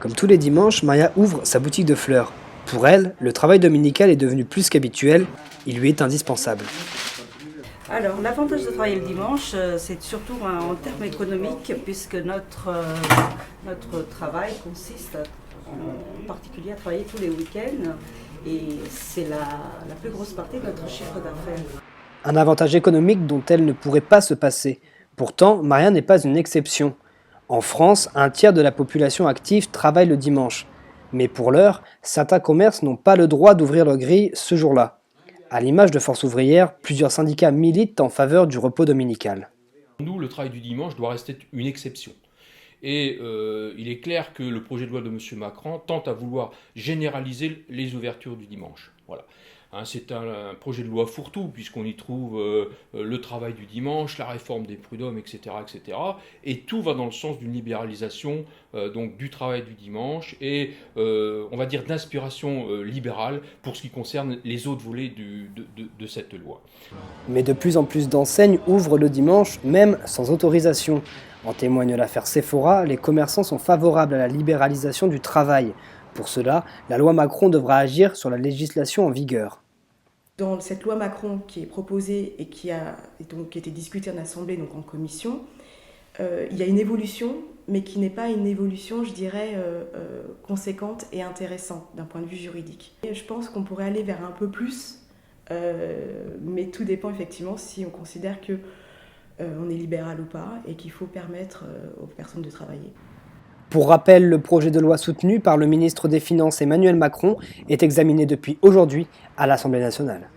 Comme tous les dimanches, Maria ouvre sa boutique de fleurs. Pour elle, le travail dominical est devenu plus qu'habituel, il lui est indispensable. Alors, l'avantage de travailler le dimanche, c'est surtout en termes économiques, puisque notre travail consiste en particulier à travailler tous les week-ends, et c'est la plus grosse partie de notre chiffre d'affaires. Un avantage économique dont elle ne pourrait pas se passer. Pourtant, Maria n'est pas une exception. En France, un tiers de la population active travaille le dimanche. Mais pour l'heure, certains commerces n'ont pas le droit d'ouvrir leurs grilles ce jour-là. À l'image de Force ouvrière, plusieurs syndicats militent en faveur du repos dominical. Nous, le travail du dimanche doit rester une exception. Et il est clair que le projet de loi de M. Macron tente à vouloir généraliser les ouvertures du dimanche. Voilà. C'est un projet de loi fourre-tout, puisqu'on y trouve le travail du dimanche, la réforme des prud'hommes, etc., etc. Et tout va dans le sens d'une libéralisation donc du travail du dimanche et, on va dire, d'inspiration libérale pour ce qui concerne les autres volets de cette loi. Mais de plus en plus d'enseignes ouvrent le dimanche, même sans autorisation. En témoigne l'affaire Sephora, les commerçants sont favorables à la libéralisation du travail. Pour cela, la loi Macron devra agir sur la législation en vigueur. Dans cette loi Macron qui est proposée et qui a été discutée en Assemblée, donc en commission, il y a une évolution, mais qui n'est pas une évolution, je dirais, conséquente et intéressante d'un point de vue juridique. Et je pense qu'on pourrait aller vers un peu plus, mais tout dépend effectivement si on considère qu'on est libéral ou pas et qu'il faut permettre aux personnes de travailler. Pour rappel, le projet de loi soutenu par le ministre des Finances Emmanuel Macron est examiné depuis aujourd'hui à l'Assemblée nationale.